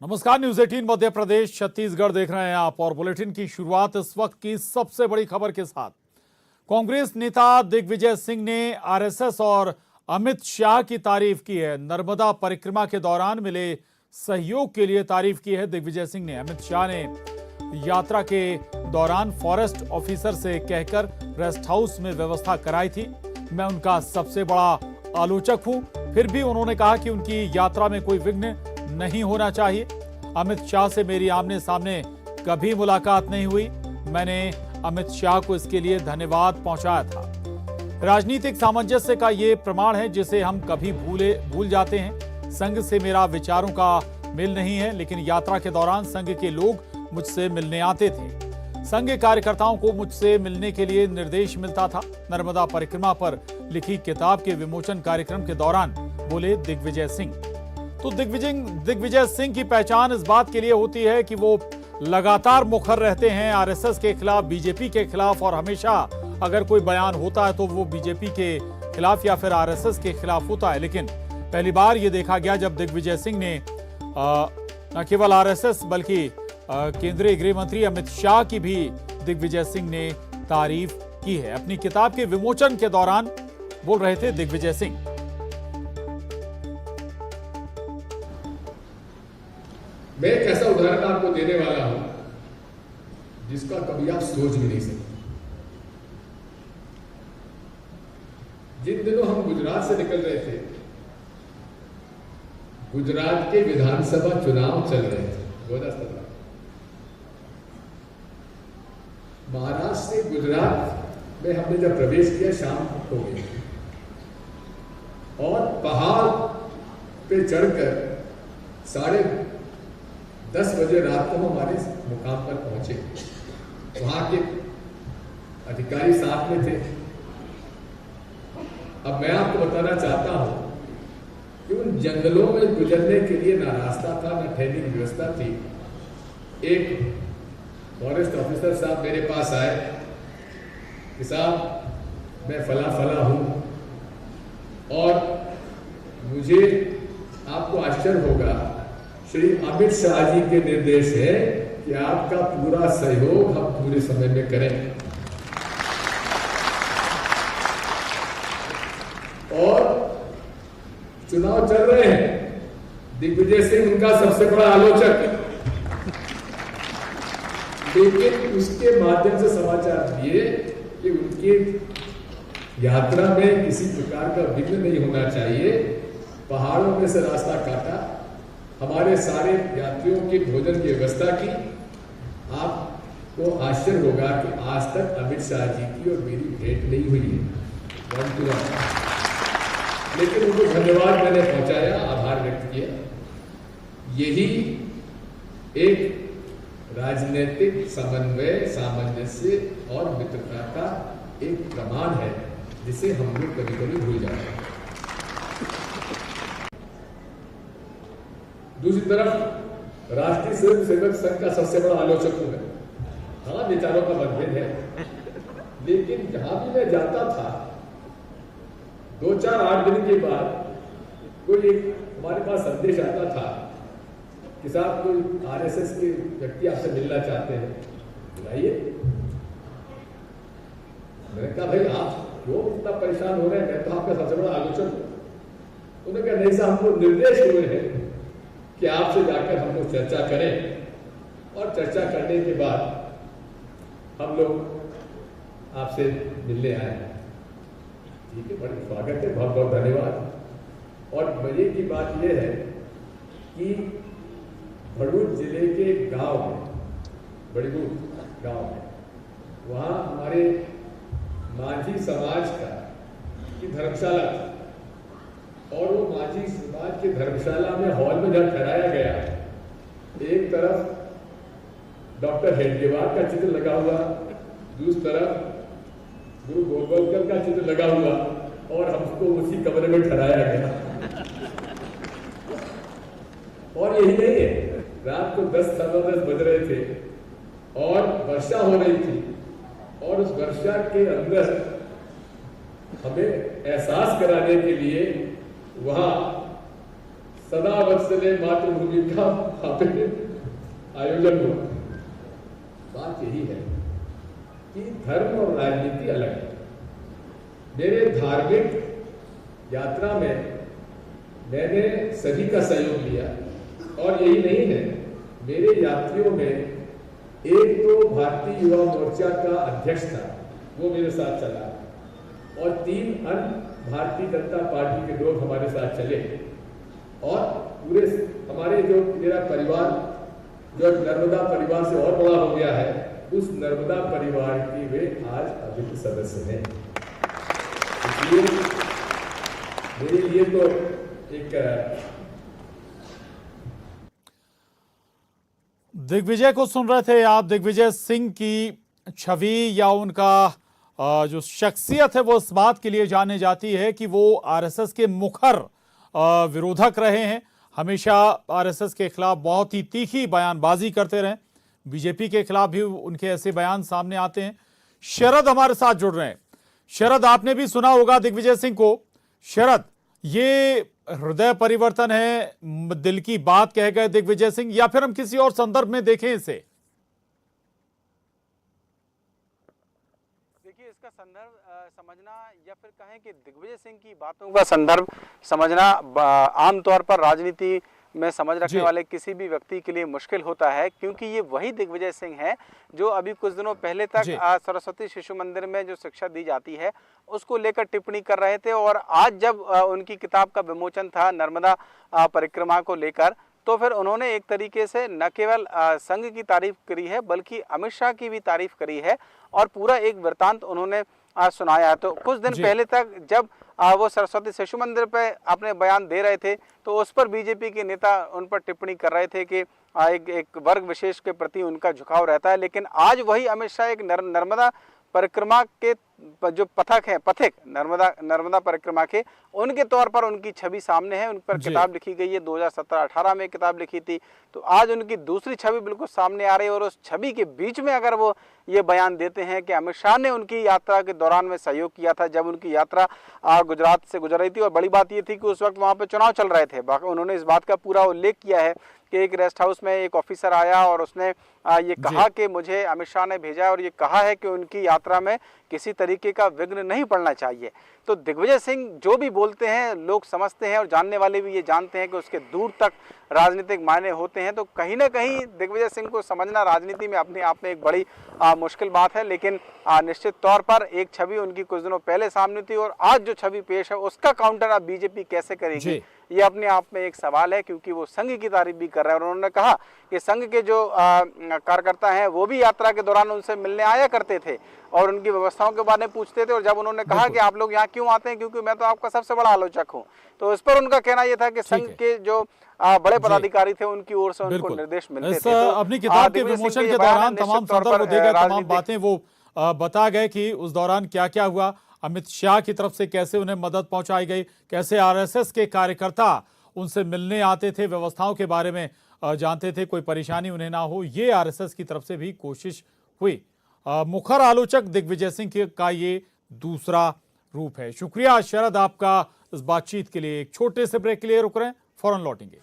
नमस्कार, न्यूज 18 मध्य प्रदेश छत्तीसगढ़ देख रहे हैं आप और बुलेटिन की शुरुआत इस वक्त की सबसे बड़ी खबर के साथ। कांग्रेस नेता दिग्विजय सिंह ने आरएसएस और अमित शाह की तारीफ की है। नर्मदा परिक्रमा के दौरान मिले सहयोग के लिए तारीफ की है दिग्विजय सिंह ने। अमित शाह ने यात्रा के दौरान फॉरेस्ट ऑफिसर से कहकर रेस्ट हाउस में व्यवस्था कराई थी। मैं उनका सबसे बड़ा आलोचक हूं, फिर भी उन्होंने कहा कि उनकी यात्रा में कोई विघ्न नहीं होना चाहिए। अमित शाह से मेरी आमने सामने कभी मुलाकात नहीं हुई। मैंने अमित शाह को इसके लिए धन्यवाद पहुंचाया था। राजनीतिक सामंजस्य का ये प्रमाण है जिसे हम कभी भूल जाते हैं। संघ से मेरा विचारों का मेल नहीं है, लेकिन यात्रा के दौरान संघ के लोग मुझसे मिलने आते थे। संघ कार्यकर्ताओं को मुझसे मिलने के लिए निर्देश मिलता था। नर्मदा परिक्रमा पर लिखी किताब के विमोचन कार्यक्रम के दौरान बोले दिग्विजय सिंह। तो दिग्विजय सिंह की पहचान इस बात के लिए होती है कि वो लगातार मुखर रहते हैं आरएसएस के खिलाफ, बीजेपी के खिलाफ, और हमेशा अगर कोई बयान होता है तो वो बीजेपी के खिलाफ या फिर आरएसएस के खिलाफ होता है। लेकिन पहली बार ये देखा गया जब दिग्विजय सिंह ने न केवल आरएसएस बल्कि केंद्रीय गृह मंत्री अमित शाह की भी दिग्विजय सिंह ने तारीफ की है। अपनी किताब के विमोचन के दौरान बोल रहे थे दिग्विजय सिंह। मैं एक ऐसा उदाहरण आपको देने वाला हूं जिसका कभी आप सोच भी नहीं सकते। जिन दिनों हम गुजरात से निकल रहे थे, गुजरात के विधानसभा चुनाव चल रहे थे 2017। महाराष्ट्र से गुजरात में हमने जब प्रवेश किया शाम हो गई और पहाड़ पे चढ़कर 10:30 बजे रात को हमारे मुकाम पर पहुंचे। वहां के अधिकारी साथ में थे। अब मैं आपको बताना चाहता हूं कि उन जंगलों में गुजरने के लिए ना रास्ता था, ना ठहरने की व्यवस्था थी। एक फॉरेस्ट ऑफिसर साहब मेरे पास आए कि साहब मैं फला हूं और मुझे, आपको आश्चर्य होगा, श्री अमित शाह जी के निर्देश है कि आपका पूरा सहयोग हम पूरे समय में करें। और चुनाव चल रहे हैं, दिग्विजय सिंह उनका सबसे बड़ा आलोचक, लेकिन उसके माध्यम से समाचार दिए कि उनकी यात्रा में किसी प्रकार का विघ्न नहीं होना चाहिए। पहाड़ों में से रास्ता काटा, हमारे सारे यात्रियों के भोजन की व्यवस्था की। आपको आश्चर्य होगा कि आज तक अमित शाह जी की और मेरी भेंट नहीं हुई है, लेकिन उनको धन्यवाद मैंने पहुंचाया, आभार व्यक्त किया। यही एक राजनीतिक समन्वय, सामंजस्य और मित्रता का एक प्रमाण है जिसे हम लोग कभी कभी भूल जाते हैं। दूसरी तरफ राष्ट्रीय स्वयं सेवक संघ का सबसे बड़ा आलोचक हूं मैं। हाँ, विचारों का मतभेद है, लेकिन जहां भी मैं जाता था 2-4-8 दिन के बाद कोई हमारे पास संदेश आता था कि साहब कोई आरएसएस के व्यक्ति आपसे मिलना चाहते हैं, बुलाइए। मैंने कहा भाई आप क्यों इतना परेशान हो रहे हैं, मैं तो आपका सबसे बड़ा आलोचक हूं। उन्होंने कहा नहीं साहब, हमको निर्देश हुए हैं कि आपसे जाकर हम लोग चर्चा करें और चर्चा करने के बाद हम लोग आपसे मिलने आए हैं। ठीक है, बड़ा स्वागत है, बहुत बहुत धन्यवाद। और मजे की बात यह है कि भड़ूच जिले के गांव में, बड़ीगुट गांव में, वहां हमारे माझी समाज का की धर्मशाला थी और वो माझी समाज की धर्मशाला में हॉल में जब ठहराया गया, एक तरफ डॉक्टर हेडगेवार का चित्र लगा हुआ, दूसरी तरफ गुरु गोलवलकर का चित्र लगा हुआ और हमको उसी कमरे में ठहराया गया। और यही नहीं है, रात को 10-10 बज रहे थे और वर्षा हो रही थी और उस वर्षा के अंदर हमें एहसास कराने के लिए वहां सदा वत्सले मातृभूमि का वहां पे आयोजन हुआ। बात यही है कि धर्म और राजनीति अलग है। मेरे धार्मिक यात्रा में मैंने सभी का सहयोग लिया, और यही नहीं है, मेरे यात्रियों में एक तो भारतीय युवा मोर्चा का अध्यक्ष था, वो मेरे साथ चला, और 3 अन्य भारतीय जनता पार्टी के लोग हमारे साथ चले, और पूरे हमारे जो मेरा परिवार जो नर्मदा परिवार से और बड़ा हो गया है, उस नर्मदा परिवार के वे आज अभिन्न सदस्य हैं। इसलिए मेरे लिए तो एक दिग्विजय को सुन रहे थे आप। दिग्विजय सिंह की छवि या उनका जो शख्सियत है वो इस बात के लिए जाने जाती है कि वो आरएसएस के मुखर विरोधक रहे हैं। हमेशा आरएसएस के खिलाफ बहुत ही तीखी बयानबाजी करते रहे। बीजेपी के खिलाफ भी उनके ऐसे बयान सामने आते हैं। शरद हमारे साथ जुड़ रहे हैं। शरद, आपने भी सुना होगा दिग्विजय सिंह को। शरद, ये हृदय परिवर्तन है, दिल की बात कह गए दिग्विजय सिंह, या फिर हम किसी और संदर्भ में देखें इसे? देखिए, इसका संदर्भ समझना या फिर कहें कि दिग्विजय सिंह की बातों का संदर्भ समझना आमतौर पर राजनीति में समझ रखने वाले किसी भी व्यक्ति के लिए मुश्किल होता है, क्योंकि ये वही दिग्विजय सिंह है जो अभी कुछ दिनों पहले तक सरस्वती शिशु मंदिर में जो शिक्षा दी जाती है उसको लेकर टिप्पणी कर रहे थे। और आज जब उनकी किताब का विमोचन था नर्मदा परिक्रमा को लेकर, तो फिर उन्होंने एक तरीके से न केवल संघ की तारीफ करी है बल्कि अमित शाह की भी तारीफ करी है, और पूरा एक वृत्तांत उन्होंने सुनाया है। तो कुछ दिन पहले तक जब वो सरस्वती शिशु मंदिर पे अपने बयान दे रहे थे तो उस पर बीजेपी के नेता उन पर टिप्पणी कर रहे थे कि एक वर्ग विशेष के प्रति उनका झुकाव रहता है। लेकिन आज वही अमित शाह एक नर्मदा परिक्रमा के जो पथिक नर्मदा परिक्रमा के, उनके तौर पर उनकी छवि सामने है। उन पर किताब लिखी गई है, 2017-18 में किताब लिखी थी, तो आज उनकी दूसरी छवि बिल्कुल सामने आ रही है। और उस छवि के बीच में अगर वो ये बयान देते हैं कि अमित शाह ने उनकी यात्रा के दौरान में सहयोग किया था जब उनकी यात्रा गुजरात से गुजर रही थी, और बड़ी बात ये थी कि उस वक्त वहाँ पे चुनाव चल रहे थे। उन्होंने इस बात का पूरा उल्लेख किया है कि एक रेस्ट हाउस में एक ऑफिसर आया और उसने ये कहा कि मुझे अमित शाह ने भेजा, और ये कहा है कि उनकी यात्रा में किसी तरीके का विघ्न नहीं पड़ना चाहिए। तो दिग्विजय सिंह जो भी बोलते हैं लोग समझते हैं, और जानने वाले भी ये जानते हैं कि उसके दूर तक राजनीतिक मायने होते हैं। तो कहीं ना कहीं दिग्विजय सिंह को समझना राजनीति में अपने आप में एक बड़ी मुश्किल बात है। लेकिन निश्चित तौर पर एक छवि उनकी कुछ दिनों पहले सामने थी, और आज जो छवि पेश है उसका काउंटर अब बीजेपी कैसे करेगी, ये अपने आप में एक सवाल है। क्योंकि वो संघ की तारीफ भी कर रहे हैं, और उन्होंने कहा कि संघ के जो कार्यकर्ता हैं वो भी यात्रा के दौरान उनसे मिलने आया करते थे और उनकी व्यवस्थाओं के बारे में पूछते थे। और जब उन्होंने कहा कि आप लोग यहाँ क्यों आते हैं, क्योंकि मैं तो आपका सबसे बड़ा आलोचक हूँ, तो इस पर उनका कहना यह था कि संघ के जो बड़े पदाधिकारी थे उनकी ओर से उनको निर्देश मिलते थे। तो अपनी किताब के विमोचन के दौरान तमाम संदर्भ दे गए, तमाम बातें वो बता गए कि उस दौरान क्या क्या हुआ, अमित शाह की तरफ से कैसे उन्हें मदद पहुंचाई गई, कैसे आरएसएस के कार्यकर्ता उनसे मिलने आते थे, व्यवस्थाओं के बारे में जानते थे, कोई परेशानी उन्हें ना हो, ये आरएसएस की तरफ से भी कोशिश हुई। मुखर आलोचक दिग्विजय सिंह का ये दूसरा रूप है। शुक्रिया शरद आपका इस बातचीत के लिए। एक छोटे से ब्रेक के लिए रुक रहे हैं, फौरन लौटेंगे।